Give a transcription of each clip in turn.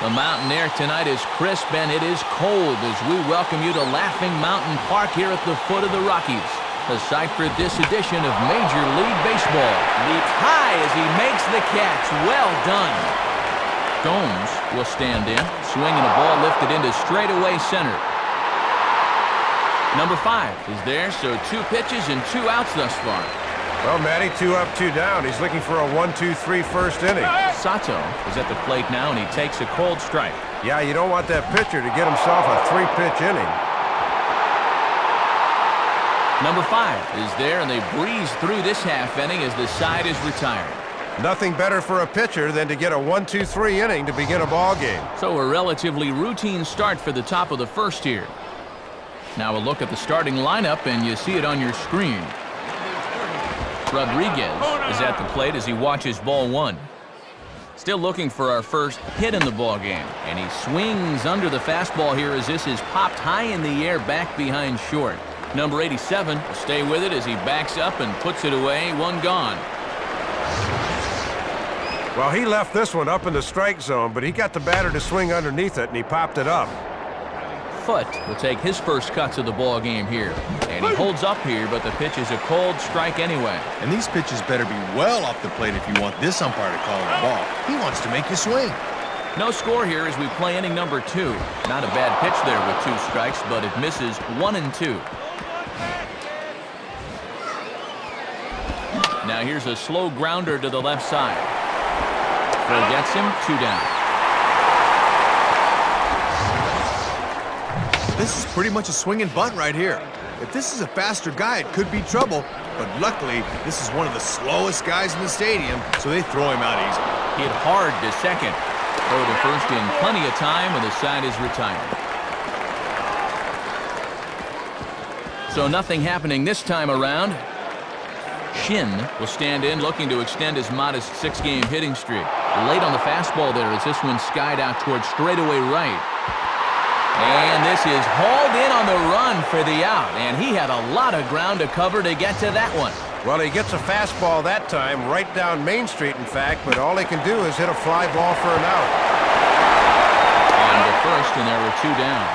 The mountain air tonight is crisp and it is cold as we welcome you to Laughing Mountain Park here at the foot of the Rockies. The site for this edition of Major League Baseball. Leaps high as he makes the catch. Well done. Gomes will stand in, swinging a ball lifted into straightaway center. Number 5 is there, so 2 pitches and 2 outs thus far. Well, Matty, 2 up, 2 down. He's looking for a 1-2-3 first inning. Sato is at the plate now, and he takes a cold strike. Yeah, you don't want that pitcher to get himself a 3-pitch inning. Number 5 is there, and they breeze through this half inning as the side is retired. Nothing better for a pitcher than to get a 1-2-3 inning to begin a ball game. So a relatively routine start for the top of the first here. Now a look at the starting lineup, and you see it on your screen. Rodriguez is at the plate as he watches ball 1. Still looking for our first hit in the ball game, and he swings under the fastball here as this is popped high in the air back behind short. Number 87 will stay with it as he backs up and puts it away. 1 gone. Well, he left this one up in the strike zone, but he got the batter to swing underneath it, and he popped it up. Foot will take his first cuts of the ball game here, and he holds up here, but the pitch is a cold strike anyway. And these pitches better be well off the plate if you want this umpire to call a ball. He wants to make you swing. No score here as we play inning number 2. Not a bad pitch there with 2 strikes, but it misses 1 and 2. Now here's a slow grounder to the left side. Phil gets him, 2 down. This is pretty much a swing and bunt right here. If this is a faster guy, it could be trouble. But luckily, this is one of the slowest guys in the stadium, so they throw him out easy. Hit hard to second. Throw to first in plenty of time, and the side is retired. So nothing happening this time around. Shin will stand in, looking to extend his modest 6-game hitting streak. Late on the fastball there as this one skied out towards straightaway right. And this is hauled in on the run for the out, and he had a lot of ground to cover to get to that one. Well, he gets a fastball that time, right down Main Street, in fact, but all he can do is hit a fly ball for an out. On to first, and there were 2 down.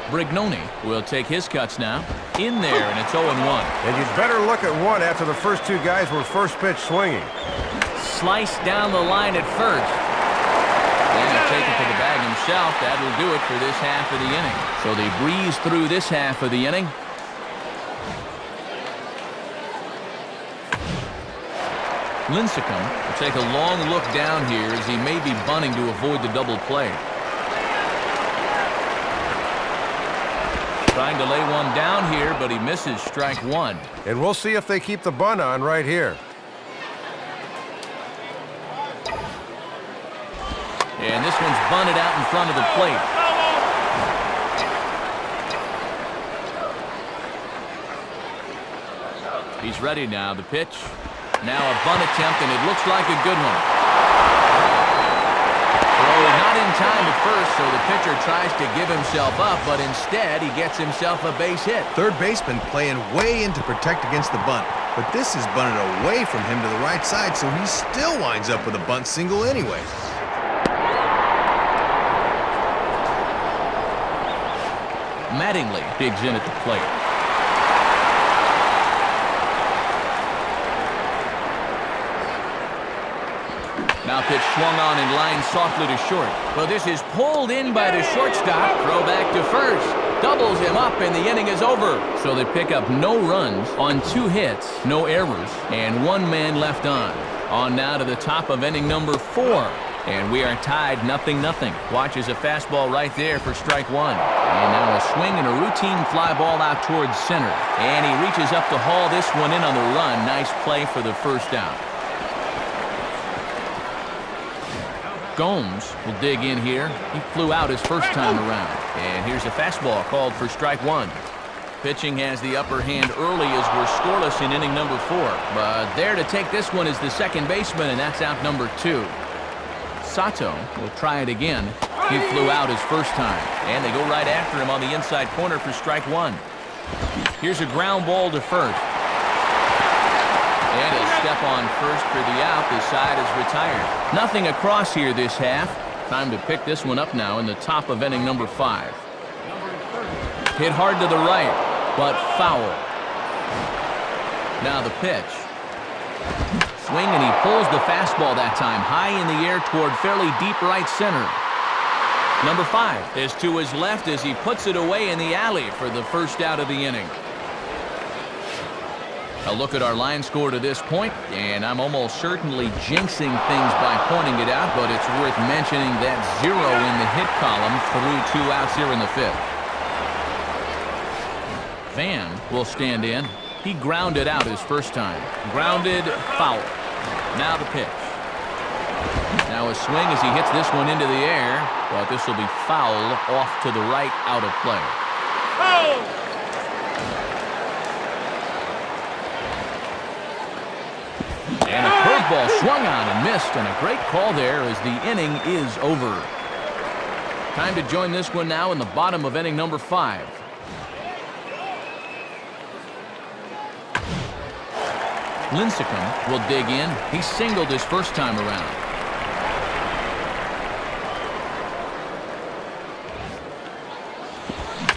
Brignoni will take his cuts now. In there, and it's 0-1. And you'd better look at 1 after the first 2 guys were first pitch swinging. Slice down the line at first. And he'll take it to the bag himself. That'll do it for this half of the inning. So they breeze through this half of the inning. Lincecum will take a long look down here as he may be bunting to avoid the double play. Trying to lay one down here, but he misses strike 1. And we'll see if they keep the bunt on right here. And this one's bunted out in front of the plate. He's ready now. The pitch. Now a bunt attempt, and it looks like a good one. Throw not in time at first, so the pitcher tries to give himself up, but instead he gets himself a base hit. Third baseman playing way in to protect against the bunt. But this is bunted away from him to the right side, so he still winds up with a bunt single anyway. Mattingly digs in at the plate. Now pitch swung on and lined softly to short. Well, this is pulled in by the shortstop. Throw back to first. Doubles him up, and the inning is over. So they pick up no runs on 2 hits, no errors, and 1 man left on. On now to the top of inning number 4. And we are tied 0-0. Watches a fastball right there for strike 1. And now a swing and a routine fly ball out towards center. And he reaches up to haul this one in on the run. Nice play for the first out. Gomes will dig in here. He flew out his first time around. And here's a fastball called for strike 1. Pitching has the upper hand early as we're scoreless in inning number 4. But there to take this one is the second baseman, and that's out number 2. Sato will try it again. He flew out his first time. And they go right after him on the inside corner for strike 1. Here's a ground ball to first. And he'll step on first for the out. The side is retired. Nothing across here this half. Time to pick this one up now in the top of inning number 5. Hit hard to the right, but foul. Now the pitch. Swing, and he pulls the fastball that time high in the air toward fairly deep right center. Number 5 is to his left as he puts it away in the alley for the first out of the inning. A look at our line score to this point, and I'm almost certainly jinxing things by pointing it out, but it's worth mentioning that 0 in the hit column through 2 outs here in the 5th. Van will stand in. He grounded out his first time. Grounded, foul. Now the pitch. Now a swing as he hits this one into the air, but this will be foul off to the right, out of play. Oh! And a curveball swung on and missed, and a great call there as the inning is over. Time to join this one now in the bottom of inning number 5. Lincecum will dig in. He singled his first time around.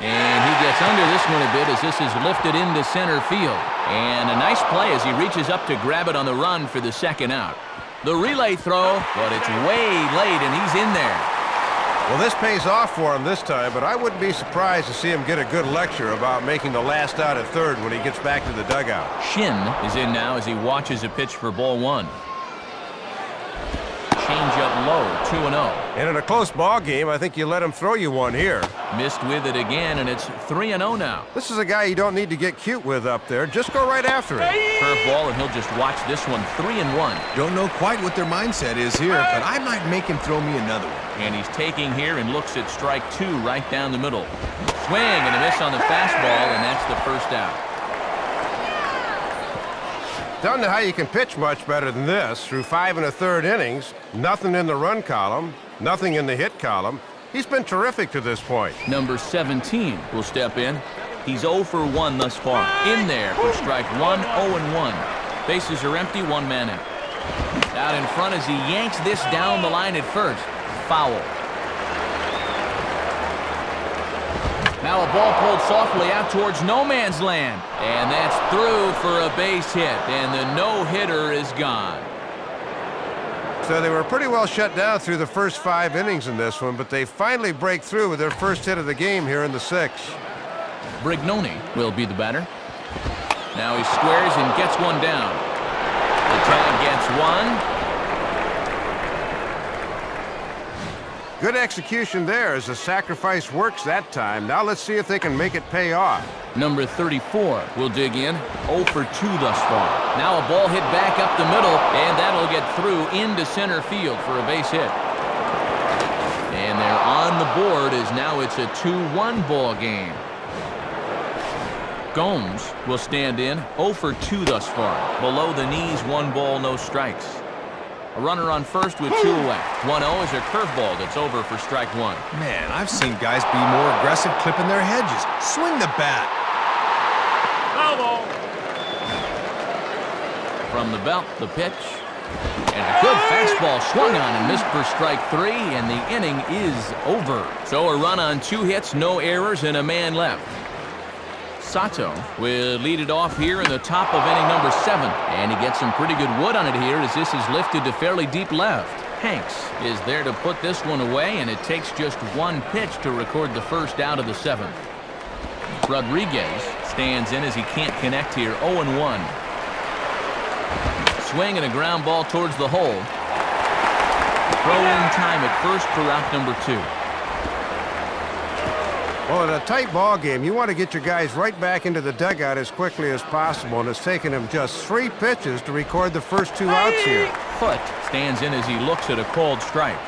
And he gets under this one a bit as this is lifted into center field. And a nice play as he reaches up to grab it on the run for the second out. The relay throw, but it's way late and he's in there. Well, this pays off for him this time, but I wouldn't be surprised to see him get a good lecture about making the last out at third when he gets back to the dugout. Shin is in now as he watches a pitch for ball 1. Change up low, 2-0. And in a close ball game, I think you let him throw you one here. Missed with it again, and it's 3-0 now. This is a guy you don't need to get cute with up there. Just go right after him. Curveball, and he'll just watch this one 3-1. Don't know quite what their mindset is here, but I might make him throw me another one. And he's taking here and looks at strike 2 right down the middle. Swing and a miss on the fastball, and that's the first out. Don't know how you can pitch much better than this. Through 5 1/3 innings, nothing in the run column, nothing in the hit column. He's been terrific to this point. Number 17 will step in. He's 0 for 1 thus far. In there for strike 1, 0-1. Bases are empty, 1 man in. Out in front as he yanks this down the line at first. Foul. Now a ball pulled softly out towards no man's land. And that's through for a base hit. And the no-hitter is gone. So they were pretty well shut down through the first 5 innings in this one, but they finally break through with their first hit of the game here in the 6th. Brignoni will be the batter. Now he squares and gets one down. The tag gets one. Good execution there as the sacrifice works that time. Now let's see if they can make it pay off. Number 34 will dig in. 0 for 2 thus far. Now a ball hit back up the middle, and that'll get through into center field for a base hit. And they're on the board as now it's a 2-1 ball game. Gomes will stand in. 0 for 2 thus far. Below the knees, 1 ball, no strikes. A runner on first with 2 away. 1-0 is a curveball that's over for strike 1. Man, I've seen guys be more aggressive clipping their hedges. Swing the bat. Foul ball. From the belt, the pitch. And a good fastball swung on and missed for strike 3, and the inning is over. So a run on 2 hits, no errors, and a man left. Sato will lead it off here in the top of inning number 7. And he gets some pretty good wood on it here as this is lifted to fairly deep left. Hanks is there to put this one away, and it takes just 1 pitch to record the first out of the 7th. Rodriguez stands in as he can't connect here, 0-1. Swing and a ground ball towards the hole. Throw in time at first for out number 2. Well, in a tight ball game, you want to get your guys right back into the dugout as quickly as possible, and it's taken him just 3 pitches to record the first 2 outs here. Foot stands in as he looks at a called strike.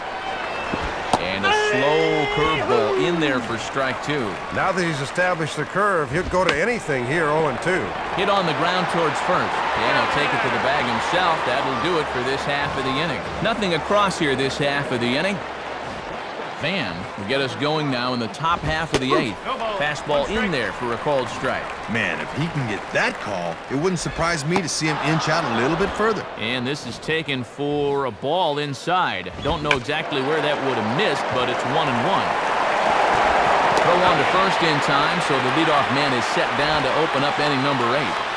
And a slow curveball in there for strike 2. Now that he's established the curve, he'll go to anything here, 0-2. Hit on the ground towards first. And he'll take it to the bag himself. That'll do it for this half of the inning. Nothing across here this half of the inning. Van will get us going now in the top half of the 8th. Fastball in there for a called strike. Man, if he can get that call, it wouldn't surprise me to see him inch out a little bit further. And this is taken for a ball inside. Don't know exactly where that would have missed, but it's 1-1. Throw on to first in time, so the leadoff man is set down to open up inning number 8.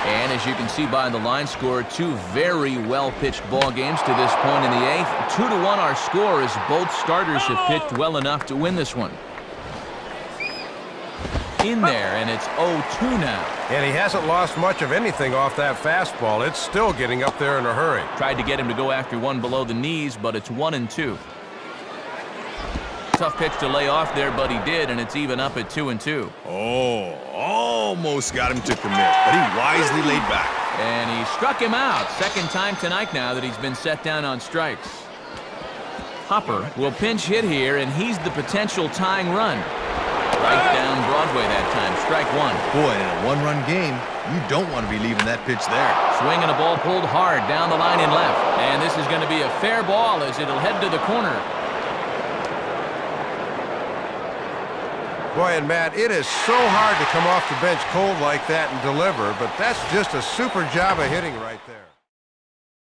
And as you can see by the line score, 2 very well-pitched ball games to this point in the 8th. 2-1 our score as both starters have pitched well enough to win this one. In there, and it's 0-2 now. And he hasn't lost much of anything off that fastball. It's still getting up there in a hurry. Tried to get him to go after one below the knees, but it's 1-2. Tough pitch to lay off there, but he did, and it's even up at 2-2. Oh, almost got him to commit, but he wisely laid back. And he struck him out. Second time tonight now that he's been set down on strikes. Hopper will pinch hit here, and he's the potential tying run. Right down Broadway that time. Strike 1. Boy, in a one-run game, you don't want to be leaving that pitch there. Swing and a ball pulled hard down the line in left. And this is going to be a fair ball as it'll head to the corner. Boy, and Matt, it is so hard to come off the bench cold like that and deliver, but that's just a super job of hitting right there.